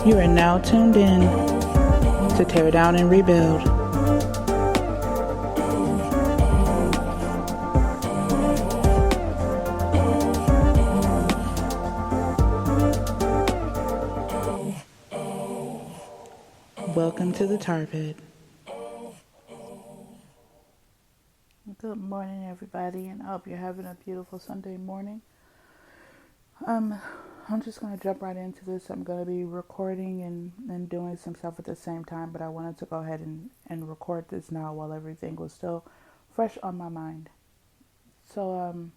You are now tuned in to Tear Down and Rebuild. Welcome to the TARpit. Good morning, everybody, and I hope you're having a beautiful Sunday morning. I'm just going to jump right into this. I'm going to be recording and doing some stuff at the same time, but I wanted to go ahead and record this now while everything was still fresh on my mind. So,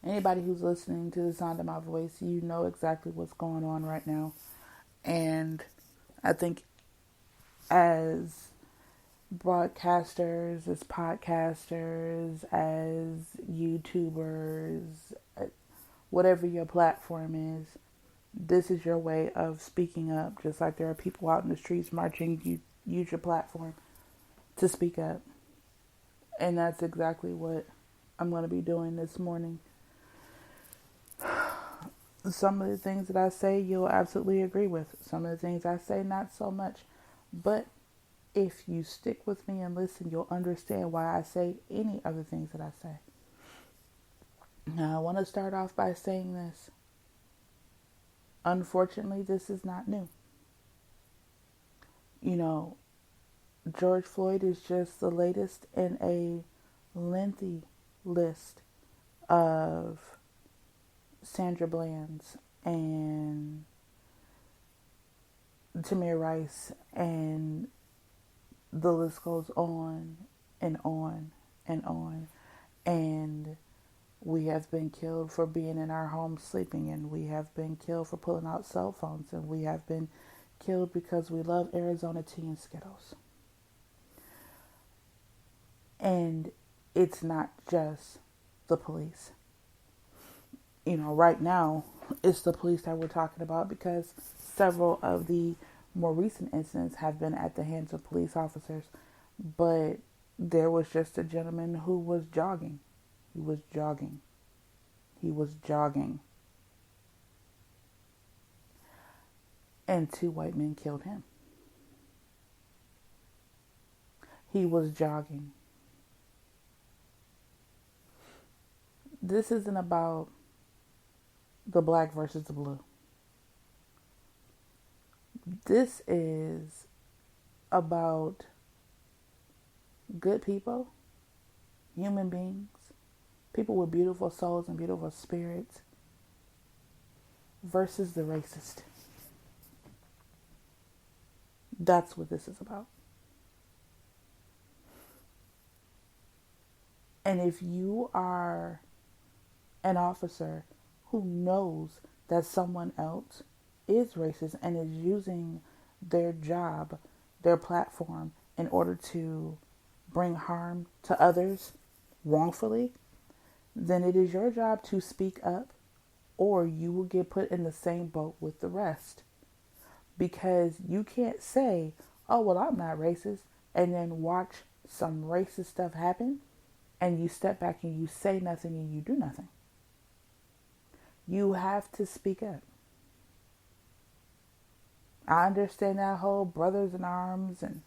anybody who's listening to the sound of my voice, you know exactly what's going on right now. And I think as broadcasters, as podcasters, as YouTubers, whatever your platform is, this is your way of speaking up. Just like there are people out in the streets marching, you use your platform to speak up. And that's exactly what I'm going to be doing this morning. Some of the things that I say, you'll absolutely agree with. Some of the things I say, not so much. But if you stick with me and listen, you'll understand why I say any of the things that I say. Now, I want to start off by saying this. Unfortunately, this is not new. You know, George Floyd is just the latest in a lengthy list of Sandra Bland's and Tamir Rice, and the list goes on and on and on. And we have been killed for being in our homes sleeping, and we have been killed for pulling out cell phones, and we have been killed because we love Arizona tea and Skittles. And it's not just the police. You know, right now, it's the police that we're talking about because several of the more recent incidents have been at the hands of police officers. But there was just a gentleman who was jogging. He was jogging. And 2 white men killed him. He was jogging. This isn't about the black versus the blue. This is about good people, human beings, people with beautiful souls and beautiful spirits versus the racist. That's what this is about. And if you are an officer who knows that someone else is racist and is using their job, their platform, in order to bring harm to others wrongfully, then it is your job to speak up, or you will get put in the same boat with the rest. Because you can't say, oh, well, I'm not racist, and then watch some racist stuff happen, and you step back and you say nothing and you do nothing. You have to speak up. I understand that whole brothers in arms, and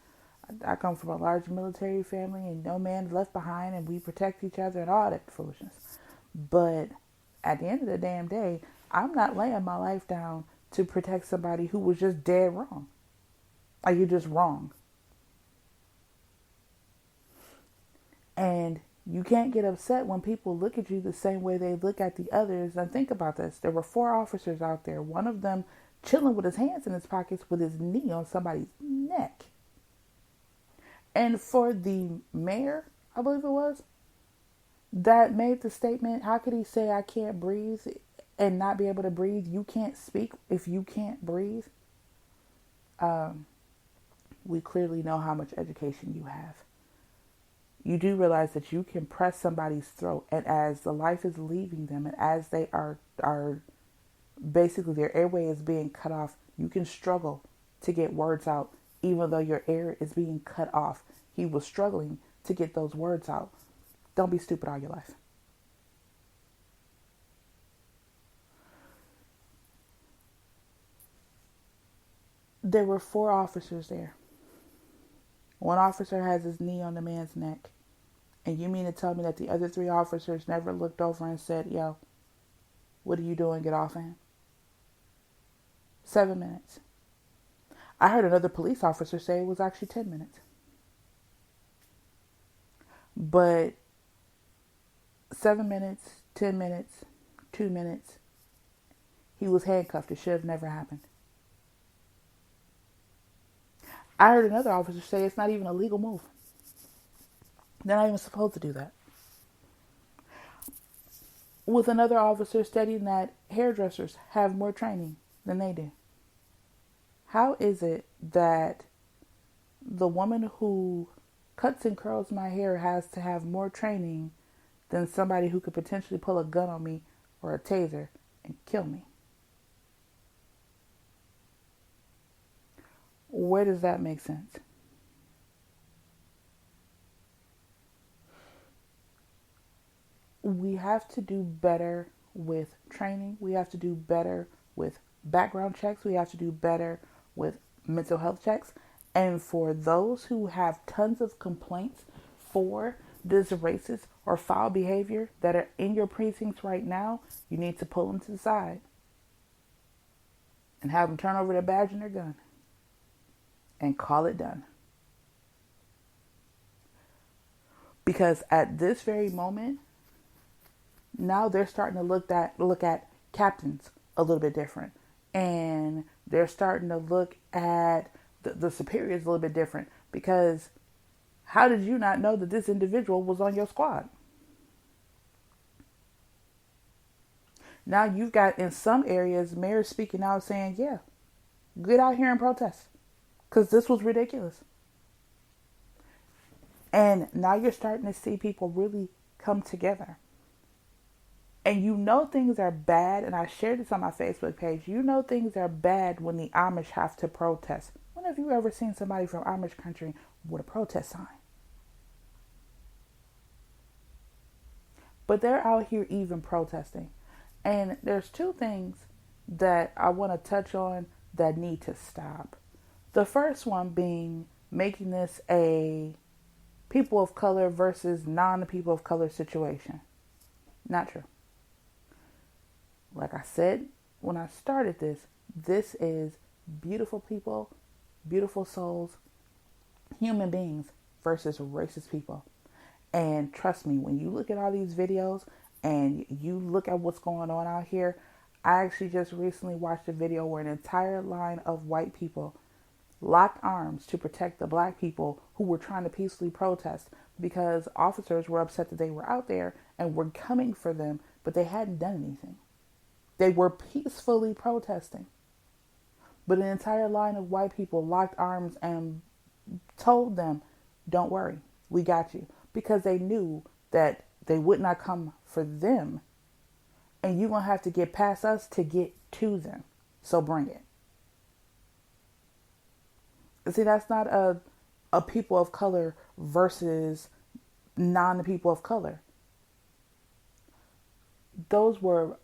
I come from a large military family, and no man left behind, and we protect each other and all that foolishness. But at the end of the damn day, I'm not laying my life down to protect somebody who was just dead wrong. Like, you're just wrong. And you can't get upset when people look at you the same way they look at the others. And think about this. There were 4 officers out there. One of them chilling with his hands in his pockets with his knee on somebody's neck. And for the mayor, I believe it was, that made the statement, how could he say I can't breathe and not be able to breathe? You can't speak if you can't breathe. We clearly know how much education you have. You do realize that you can press somebody's throat, and as the life is leaving them, and as they are basically their airway is being cut off, you can struggle to get words out, even though your air is being cut off. He was struggling to get those words out. Don't be stupid all your life. There were 4 officers there. One officer has his knee on the man's neck. And you mean to tell me that the other 3 officers never looked over and said, yo, what are you doing? Get off of him. 7 minutes. I heard another police officer say it was actually 10 minutes. But 7 minutes, 10 minutes, 2 minutes, he was handcuffed. It should have never happened. I heard another officer say it's not even a legal move. They're not even supposed to do that. With another officer stating that hairdressers have more training than they do. How is it that the woman who cuts and curls my hair has to have more training than somebody who could potentially pull a gun on me or a taser and kill me? Where does that make sense? We have to do better with training. We have to do better with background checks. We have to do better with mental health checks. And for those who have tons of complaints for this racist or foul behavior that are in your precincts right now, you need to pull them to the side and have them turn over their badge and their gun and call it done. Because at this very moment, now they're starting to look at captains a little bit different. And they're starting to look at the superiors a little bit different. Because how did you not know that this individual was on your squad? Now you've got, in some areas, mayors speaking out saying, yeah, get out here and protest. Because this was ridiculous. And now you're starting to see people really come together. And you know things are bad, and I shared this on my Facebook page. You know things are bad when the Amish have to protest. When have you ever seen somebody from Amish country with a protest sign? But they're out here even protesting. And there's 2 things that I want to touch on that need to stop. The first one being making this a people of color versus non-people of color situation. Not true. Like I said when I started this is beautiful people, beautiful souls, human beings versus racist people. And trust me, when you look at all these videos and you look at what's going on out here, I actually just recently watched a video where an entire line of white people locked arms to protect the black people who were trying to peacefully protest because officers were upset that they were out there and were coming for them, but they hadn't done anything. They were peacefully protesting. But an entire line of white people locked arms and told them, don't worry, we got you. Because they knew that they would not come for them. And you're going to have to get past us to get to them. So bring it. See, that's not a people of color versus non-people of color. Those were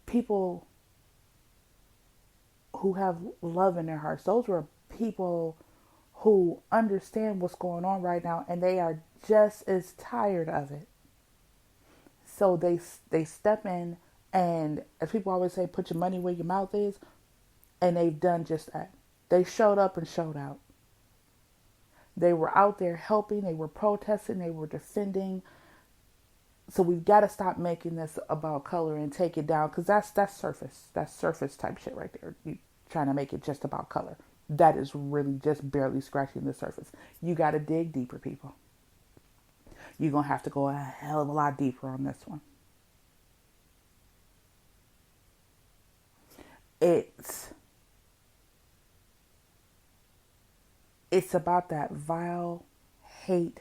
people who have love in their hearts. Those were people who understand what's going on right now, and they are just as tired of it. So they step in, and as people always say, put your money where your mouth is, and they've done just that. They showed up and showed out. They were out there helping, they were protesting, they were defending. So we've got to stop making this about color and take it down, because that's surface. That's surface type shit right there. You trying to make it just about color. That is really just barely scratching the surface. You got to dig deeper, people. You're going to have to go a hell of a lot deeper on this one. It's about that vile, hate,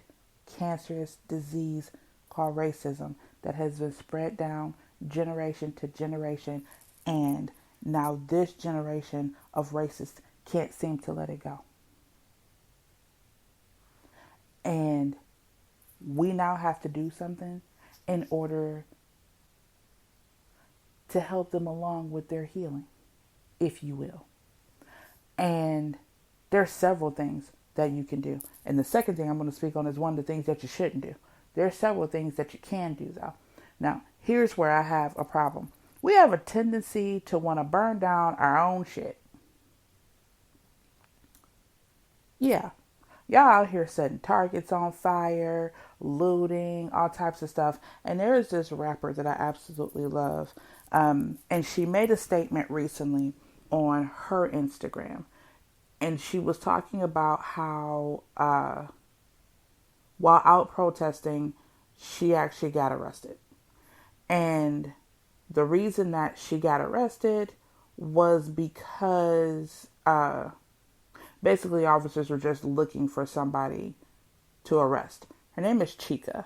cancerous disease called racism that has been spread down generation to generation, and now this generation of racists can't seem to let it go. And we now have to do something in order to help them along with their healing, if you will. And there's several things that you can do. And the second thing I'm going to speak on is one of the things that you shouldn't do. There's several things that you can do, though. Now, here's where I have a problem. We have a tendency to want to burn down our own shit. Yeah. Y'all out here setting targets on fire, looting, all types of stuff. And there is this rapper that I absolutely love. And she made a statement recently on her Instagram. And she was talking about how while out protesting, she actually got arrested. And the reason that she got arrested was because basically officers were just looking for somebody to arrest. Her name is Chica.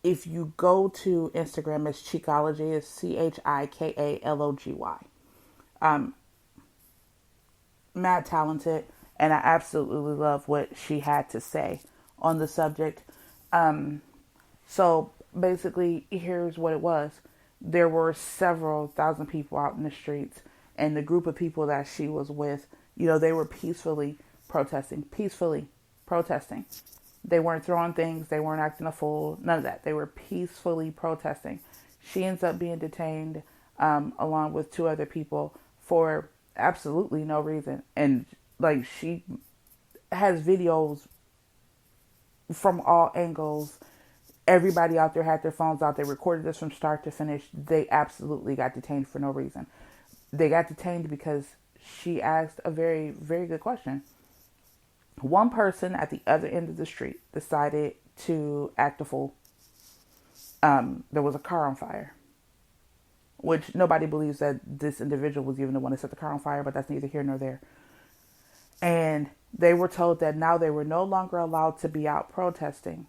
If you go to Instagram, it's Chicalogy. It's CHIKALOGY. Mad talented, and I absolutely love what she had to say on the subject. So basically, here's what it was. There were several thousand people out in the streets, and the group of people that she was with, they were peacefully protesting. They weren't throwing things. They weren't acting a fool. None of that. They were peacefully protesting. She ends up being detained along with two other people for absolutely no reason. And like, she has videos from all angles. Everybody out there had their phones out. They recorded this from start to finish. They absolutely got detained for no reason. They got detained because she asked a very, very good question. One person at the other end of the street decided to act a fool. There was a car on fire, which nobody believes that this individual was even the one that set the car on fire, but that's neither here nor there. And they were told that now they were no longer allowed to be out protesting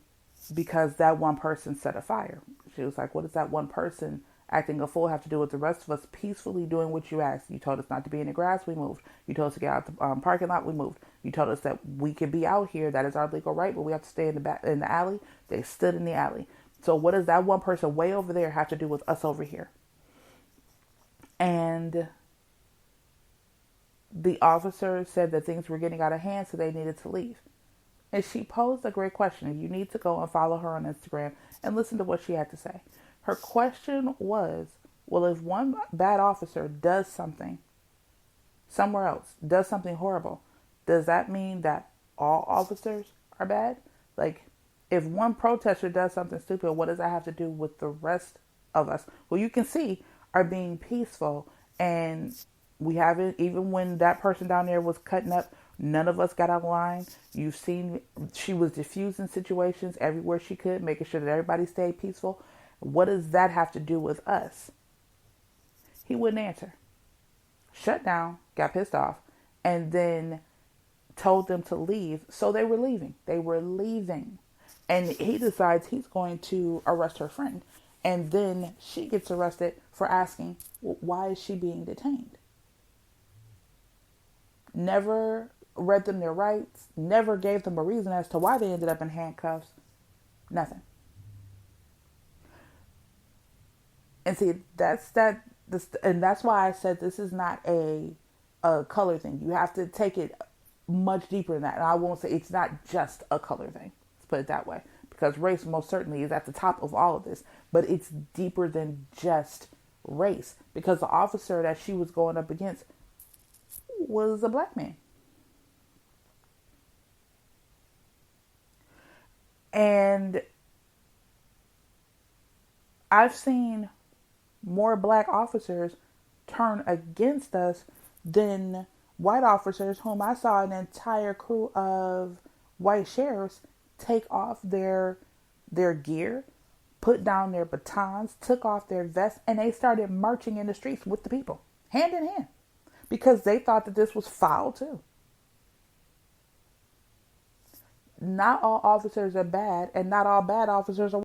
because that one person set a fire. She was like, what does that one person acting a fool have to do with the rest of us peacefully doing what you asked? You told us not to be in the grass, we moved. You told us to get out the parking lot, we moved. You told us that we could be out here, that is our legal right, but we have to stay in the alley. They stood in the alley. So what does that one person way over there have to do with us over here? And the officer said that things were getting out of hand, so they needed to leave. And she posed a great question. You need to go and follow her on Instagram and listen to what she had to say. Her question was, well, if one bad officer does something somewhere else, does something horrible, does that mean that all officers are bad? Like, if one protester does something stupid, what does that have to do with the rest of us? Well, you can see are being peaceful, and we haven't, even when that person down there was cutting up, none of us got out of line. You've seen she was diffusing situations everywhere she could, making sure that everybody stayed peaceful. What does that have to do with us? He wouldn't answer. Shut down, got pissed off, and then told them to leave. So they were leaving. And he decides he's going to arrest her friend. And then she gets arrested for asking, well, why is she being detained? Never read them their rights, never gave them a reason as to why they ended up in handcuffs. Nothing. And see, that's why I said this is not a color thing. You have to take it much deeper than that. And I won't say it's not just a color thing. Let's put it that way. Because race most certainly is at the top of all of this. But it's deeper than just race. Because the officer that she was going up against was a black man. And I've seen more black officers turn against us than white officers, whom I saw an entire crew of white sheriffs take off their gear, put down their batons, took off their vests, and they started marching in the streets with the people, hand in hand, because they thought that this was foul too. Not all officers are bad, and not all bad officers are